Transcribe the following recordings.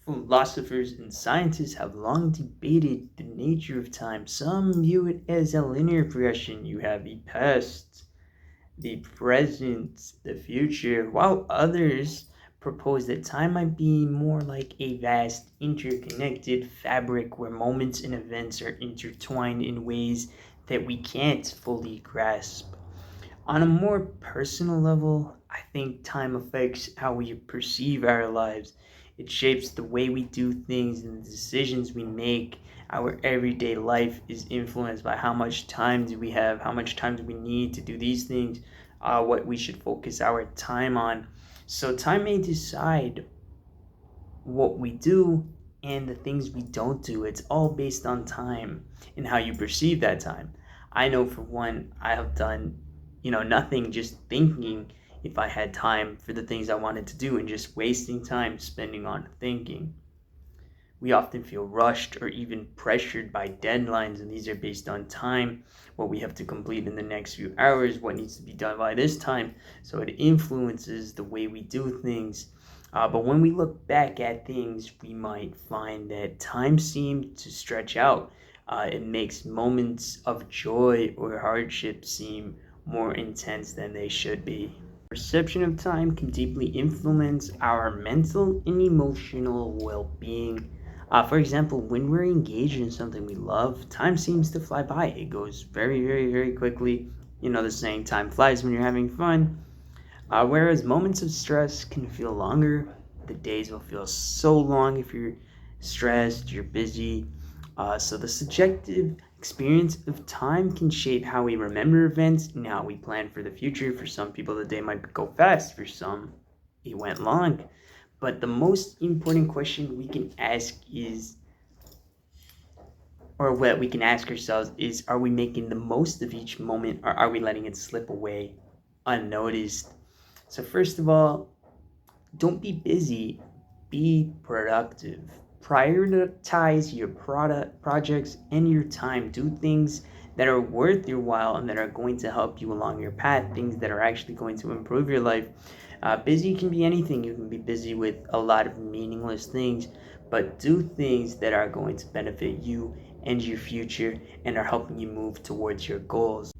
Philosophers and scientists have long debated the nature of time. Some view it as a linear progression. You have the past, the present, the future, while others propose that time might be more like a vast, interconnected fabric where moments and events are intertwined in ways that we can't fully grasp. On a more personal level, I think time affects how we perceive our lives. It shapes the way we do things and the decisions we make. Our everyday life is influenced by how much time do we have, how much time do we need to do these things, what we should focus our time on. So, time may decide what we do and the things we don't do. It's all based on time and how you perceive that time. I know for one, I have done, nothing, just thinking if I had time for the things I wanted to do and just wasting time spending on thinking. We often feel rushed or even pressured by deadlines, and these are based on time, what we have to complete in the next few hours, what needs to be done by this time. So it influences the way we do things. But when we look back at things, we might find that time seemed to stretch out. It makes moments of joy or hardship seem more intense than they should be. Perception of time can deeply influence our mental and emotional well being. For example, when we're engaged in something we love, time seems to fly by. It goes very, very, very quickly. You know the saying, time flies when you're having fun. Whereas moments of stress can feel longer. The days will feel so long if you're stressed, you're busy. So the subjective experience of time can shape how we remember events and how we plan for the future. For some people, the day might go fast. For some, it went long. But the most important question we can ask is, or what we can ask ourselves is, are we making the most of each moment or are we letting it slip away unnoticed? So, first of all, don't be busy, be productive. Prioritize your projects and your time. Do things that are worth your while and that are going to help you along your path, things that are actually going to improve your life. Busy can be anything. You can be busy with a lot of meaningless things, but do things that are going to benefit you and your future and are helping you move towards your goals.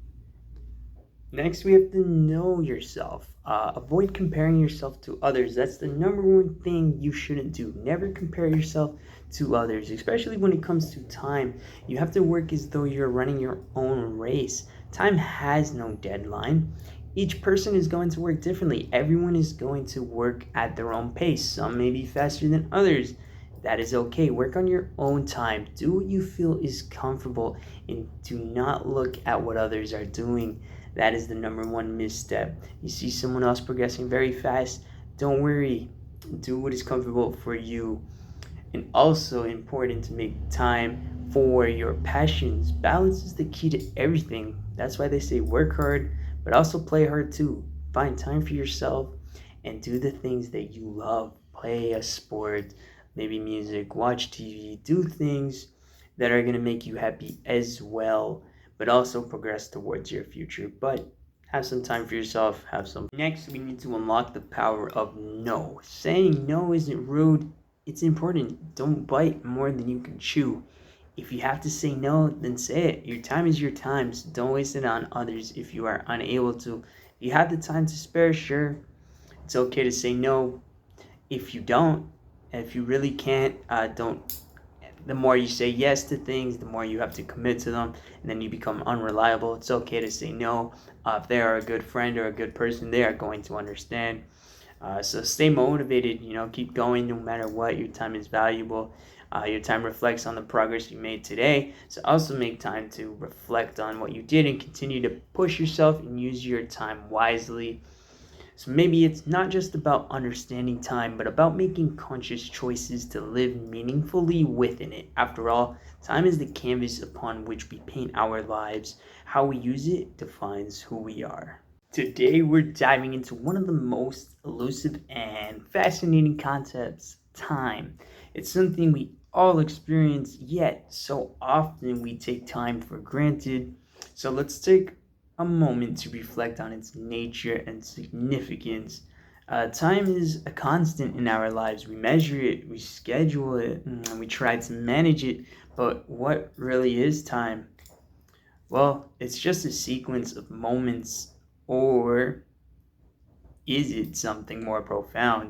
Next, we have to know yourself. Avoid comparing yourself to others. That's the number one thing you shouldn't do. Never compare yourself to others, especially when it comes to time. You have to work as though you're running your own race. Time has no deadline. Each person is going to work differently. Everyone is going to work at their own pace. Some may be faster than others. That is okay. Work on your own time. Do what you feel is comfortable and do not look at what others are doing. That is the number one misstep. You see someone else progressing very fast, don't worry. Do what is comfortable for you. And also important to make time for your passions. Balance is the key to everything. That's why they say work hard, but also play hard too. Find time for yourself and do the things that you love. Play a sport, maybe music, watch TV, do things that are going to make you happy as well, but also progress towards your future. But have some time for yourself, have some. Next, we need to unlock the power of no. Saying no isn't rude, it's important. Don't bite more than you can chew. If you have to say no, then say it. Your time is your time, so don't waste it on others if you are unable to. If you have the time to spare, sure, it's okay to say no. If you don't, if you really can't, don't. The more you say yes to things, the more you have to commit to them, and then you become unreliable. It's okay to say no. If they are a good friend or a good person, they are going to understand. So stay motivated, keep going no matter what. Your time is valuable. Your time reflects on the progress you made today. So also make time to reflect on what you did and continue to push yourself and use your time wisely. So maybe it's not just about understanding time, but about making conscious choices to live meaningfully within it. After all, time is the canvas upon which we paint our lives. How we use it defines who we are. Today, we're diving into one of the most elusive and fascinating concepts, time. It's something we all experience, yet so often we take time for granted. So let's take a moment to reflect on its nature and significance. Time is a constant in our lives. We measure it, we schedule it, and we try to manage it. But what really is time? Well, it's just a sequence of moments, or is it something more profound?